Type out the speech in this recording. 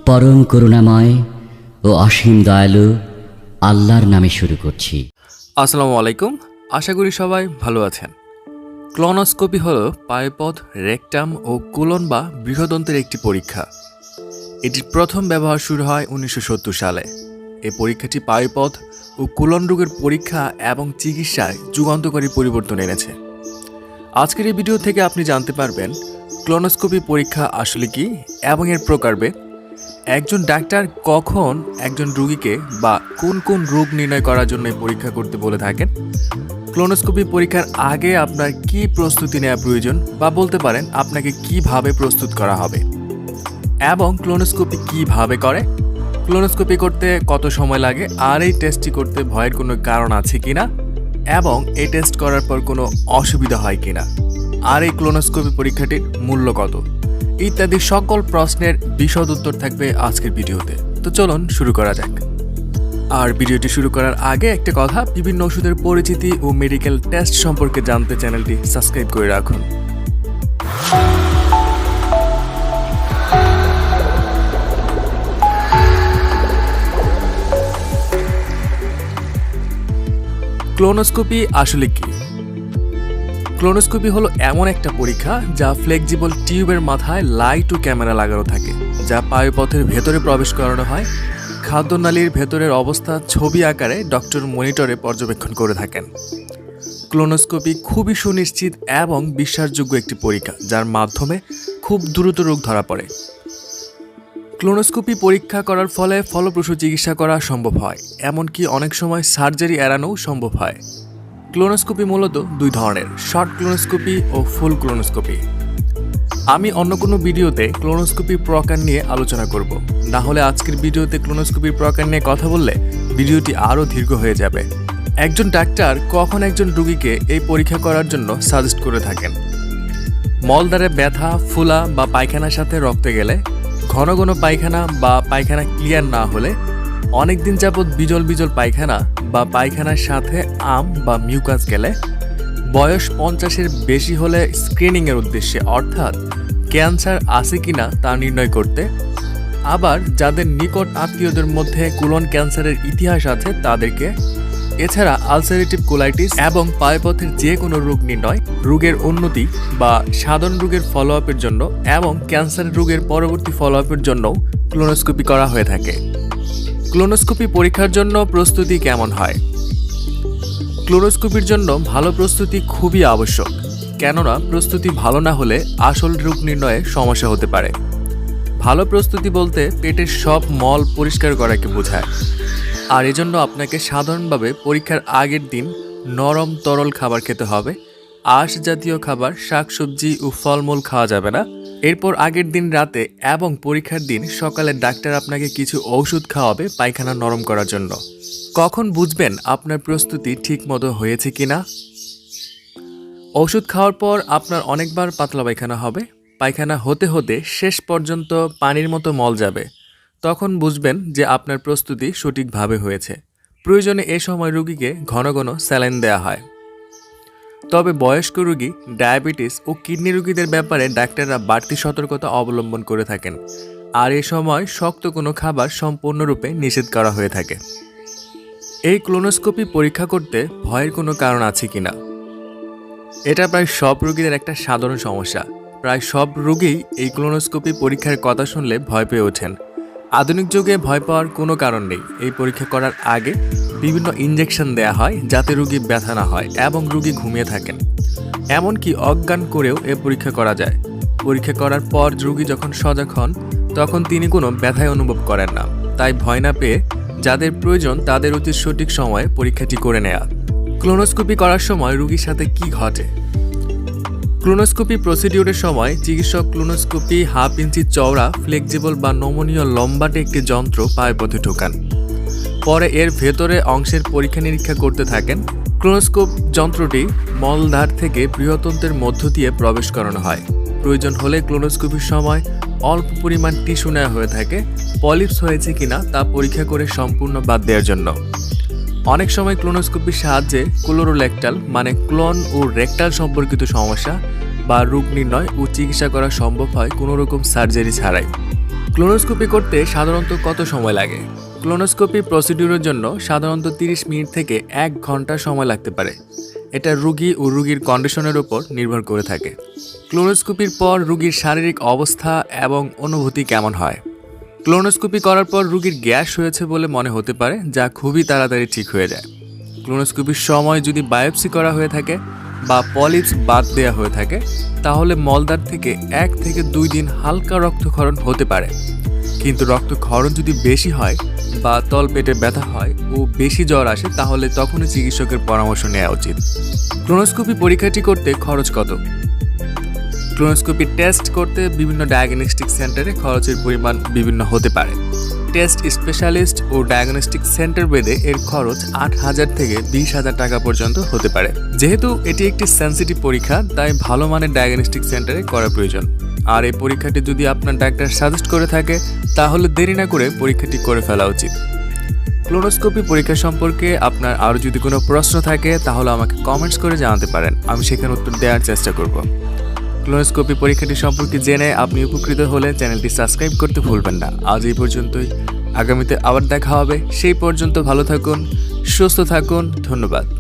পরম করুণাময় ও অসীম দয়ালু আল্লাহর নামে শুরু করছি। আসসালামু আলাইকুম, আশা করি সবাই ভালো আছেন। ক্লোনোস্কোপি হল পায়ুপথ, রেকটাম ও কোলন বা বৃহদন্তের একটি পরীক্ষা। এটির প্রথম ব্যবহার শুরু হয় 1970 সালে। এই পরীক্ষাটি পায়ুপথ ও কোলন রোগের পরীক্ষা এবং চিকিৎসায় যুগান্তকারী পরিবর্তন এনেছে। আজকের এই ভিডিও থেকে আপনি জানতে পারবেন ক্লোনোস্কোপি পরীক্ষা আসলে কি এবং এর প্রকারভেদ, একজন ডাক্তার কখন একজন রোগীকে বা কোন কোন রোগ নির্ণয় করার জন্য এই পরীক্ষা করতে বলে থাকেন, ক্লোনোস্কোপি পরীক্ষার আগে আপনার কি প্রস্তুতি নেওয়া প্রয়োজন বা বলতে পারেন আপনাকে কিভাবে প্রস্তুত করা হবে, এবং ক্লোনোস্কোপি কিভাবে করে, ক্লোনোস্কোপি করতে কত সময় লাগে, আর এই টেস্টটি করতে ভয়ের কোনো কারণ আছে কিনা, এবং এই টেস্ট করার পর কোনো অসুবিধা হয় কিনা, আর এই ক্লোনোস্কোপি পরীক্ষাটির মূল্য কত, ইত্যাদি সকল প্রশ্নের বিশদ উত্তর থাকবে আজকের ভিডিওতে। তো চলুন শুরু করা যাক। আর ভিডিওটি শুরু করার আগে একটা কথা, বিভিন্ন ওষুধের পরিচিতি ও মেডিকেল টেস্ট সম্পর্কে জানতে চ্যানেলটি সাবস্ক্রাইব করে রাখুন। ক্লোনোস্কোপি আসলে কি? ক্লোনোস্কোপি হলো এমন একটা পরীক্ষা যা ফ্লেক্সিবল টিউবের মাথায় লাইট ও ক্যামেরা লাগানো থাকে, যা পায়ুপথের ভেতরে প্রবেশ করানো হয়। খাদ্যনালীর ভেতরের অবস্থা ছবি আকারে ডক্টর মনিটরে পর্যবেক্ষণ করে থাকেন। ক্লোনোস্কোপি খুবই সুনিশ্চিত এবং বিশ্বাসযোগ্য একটি পরীক্ষা, যার মাধ্যমে খুব দ্রুত রোগ ধরা পড়ে। ক্লোনোস্কোপি পরীক্ষা করার ফলে ফলপ্রসূ চিকিৎসা করা সম্ভব হয়, এমনকি অনেক সময় সার্জারি এড়ানোও সম্ভব হয়। ক্লোনোস্কোপি মূলত দুই ধরনের, শর্ট ক্লোনোস্কোপি ও ফুল ক্লোনোস্কোপি। আমি অন্য কোনো ভিডিওতে ক্লোনোস্কোপির প্রকার নিয়ে আলোচনা করব, না হলে আজকের ভিডিওতে ক্লোনোস্কোপির প্রকার নিয়ে কথা বললে ভিডিওটি আরও দীর্ঘ হয়ে যাবে। একজন ডাক্তার কখন একজন রোগীকে এই পরীক্ষা করার জন্য সাজেস্ট করে থাকেন? মলদ্বারে ব্যথা, ফুলা বা পায়খানার সাথে রক্ত গেলে, ঘন ঘন পায়খানা বা পায়খানা ক্লিয়ার না হলে, অনেক দিন যাবৎ বিজল বিজল পায়খানা বা পায়খানার সাথে আম বা মিউকাস গেলে, বয়স 50-এর বেশি হলে স্ক্রিনিংয়ের উদ্দেশ্যে, অর্থাৎ ক্যান্সার আছে কিনা তা নির্ণয় করতে, আবার যাদের নিকট আত্মীয়দের মধ্যে কোলন ক্যান্সারের ইতিহাস আছে তাদেরকে, এছাড়া আলসারেটিভ কোলাইটিস এবং পায়ুপথের যে কোনো রোগ নির্ণয়, রোগের উন্নতি বা সাধারণ রোগের ফলো আপের জন্য এবং ক্যান্সার রোগের পরবর্তী ফলো আপের জন্যও ক্লোনোস্কোপি করা হয়ে থাকে। ক্লোনোস্কোপি পরীক্ষার জন্য প্রস্তুতি কেমন হয়? ক্লোনোস্কোপির জন্য ভালো প্রস্তুতি খুবই আবশ্যক, কেননা প্রস্তুতি ভালো না হলে আসল রোগ নির্ণয়ে সমস্যা হতে পারে। ভালো প্রস্তুতি বলতে পেটের সব মল পরিষ্কার করাকে বোঝায়। আর এজন্য আপনাকে সাধারণভাবে পরীক্ষার আগের দিন নরম তরল খাবার খেতে হবে। আঁশ জাতীয় খাবার, শাকসবজি ও ফলমূল খাওয়া যাবে না। এরপর আগের দিন রাতে এবং পরীক্ষার দিন সকালে ডাক্তার আপনাকে কিছু ঔষধ খাওয়াবে পায়খানা নরম করার জন্য। কখন বুঝবেন আপনার প্রস্তুতি ঠিক মতো হয়েছে কিনা? ওষুধ খাওয়ার পর আপনার অনেকবার পাতলা পায়খানা হবে। পায়খানা হতে হতে শেষ পর্যন্ত পানির মতো মল যাবে। তখন বুঝবেন যে আপনার প্রস্তুতি সঠিকভাবে হয়েছে। প্রয়োজনে এ সময় রোগীকে ঘন ঘন স্যালাইন দেওয়া হয়। তবে বয়স্ক রোগী, ডায়াবেটিস ও কিডনি রোগীদের ব্যাপারে ডাক্তাররা বাড়তি সতর্কতা অবলম্বন করে থাকেন, আর এ সময় শক্ত কোনো খাবার সম্পূর্ণরূপে নিষেধ করা হয়ে থাকে। এই ক্লোনোস্কোপি পরীক্ষা করতে ভয়ের কোনো কারণ আছে কিনা? এটা প্রায় সব রোগীদের একটা সাধারণ সমস্যা। প্রায় সব রোগীই এই ক্লোনোস্কোপি পরীক্ষার কথা শুনলে ভয় পেয়ে ওঠেন। আধুনিক যুগে ভয় পাওয়ার কোনো কারণ নেই। এই পরীক্ষা করার আগে বিভিন্ন ইনজেকশন দেয়া হয় যাতে রোগী ব্যথা না হয় এবং রোগী ঘুমিয়ে থাকেন। এমনকি অজ্ঞান করেও এ পরীক্ষা করা যায়। পরীক্ষা করার পর রোগী যখন সজাগ হন তখন তিনি কোনো ব্যথাই অনুভব করেন না। তাই ভয় না পেয়ে যাদের প্রয়োজন তাদের উচিত সঠিক সময়ে পরীক্ষাটি করে নেওয়া। ক্লোনোস্কোপি করার সময় রোগীর সাথে কি ঘটে? ক্লোনোস্কোপি প্রসিডিউরের সময় চিকিৎসক ক্লোনোস্কোপি 1/2 ইঞ্চি চওড়া, ফ্লেক্সিবল বা নমনীয় লম্বাটে একটি যন্ত্র পায়ুপথে ঢোকান। পরে এর ভেতরে অংশের পরীক্ষা নিরীক্ষা করতে থাকেন। ক্লোনোস্কোপ যন্ত্রটি মলদ্বার থেকে বৃহদন্তের মধ্য দিয়ে প্রবেশ করানো হয়। প্রয়োজন হলে ক্লোনোস্কোপির সময় অল্প পরিমাণ টিস্যু নেওয়া হয়ে থাকে, পলিপস হয়েছে কিনা তা পরীক্ষা করে সম্পূর্ণ বাদ দেওয়ার জন্য। অনেক সময় ক্লোনোস্কোপির সাহায্যে কোলোরেক্টাল মানে ক্লোন ও রেক্টাল সম্পর্কিত সমস্যা বা রোগ নির্ণয় ও চিকিৎসা করা সম্ভব হয় কোনো রকম সার্জারি ছাড়াই। ক্লোনোস্কোপি করতে সাধারণত কত সময় লাগে? ক্লোনোস্কোপি প্রসিডিউরের জন্য সাধারণত 30 মিনিট থেকে 1 ঘন্টা সময় লাগতে পারে। এটা রোগী ও রোগীর কন্ডিশনের উপর নির্ভর করে থাকে। ক্লোনোস্কোপির পর রোগীর শারীরিক অবস্থা এবং অনুভূতি কেমন হয়? ক্লোনোস্কোপি করার পর রোগীর গ্যাস হয়েছে বলে মনে হতে পারে, যা খুবই তাড়াতাড়ি ঠিক হয়ে যায়। ক্লোনোস্কোপির সময় যদি বায়োপসি করা হয়ে থাকে বা পলিপস বাদ দেওয়া হয়ে থাকে, তাহলে মলদ্বার থেকে 1 থেকে 2 দিন হালকা রক্তক্ষরণ হতে পারে। কিন্তু রক্তক্ষরণ যদি বেশি হয় বা তলপেটে ব্যথা হয় ও বেশি জ্বর আসে, তাহলে তখনই চিকিৎসকের পরামর্শ নেওয়া উচিত। ক্লোনোস্কোপি পরীক্ষাটি করতে খরচ কত? ক্লোনোস্কোপি টেস্ট করতে বিভিন্ন ডায়াগনস্টিক সেন্টারে খরচের পরিমাণ বিভিন্ন হতে পারে। টেস্ট স্পেশালিস্ট ও ডায়াগনস্টিক সেন্টার ভেদে এর খরচ 8,000 থেকে 20,000 টাকা পর্যন্ত হতে পারে। যেহেতু এটি একটি সেন্সিটিভ পরীক্ষা, তাই ভালো মানের ডায়াগনস্টিক সেন্টারে করা প্রয়োজন। আর এই পরীক্ষাটি যদি আপনার ডাক্তার সাজেস্ট করে থাকে, তাহলে দেরি না করে পরীক্ষাটি করে ফেলা উচিত। ক্লোনোস্কোপি পরীক্ষা সম্পর্কে আপনার আরও যদি কোনো প্রশ্ন থাকে, তাহলে আমাকে কমেন্টস করে জানাতে পারেন, আমি সেখানে উত্তর দেওয়ার চেষ্টা করব। ক্লোনোস্কোপি পরীক্ষাটি সম্পর্কে জেনে আপনি উপকৃত হলে চ্যানেলটি সাবস্ক্রাইব করতে ভুলবেন না। আজ এই পর্যন্তই, আগামীতে আবার দেখা হবে। সেই পর্যন্ত ভালো থাকুন, সুস্থ থাকুন। ধন্যবাদ।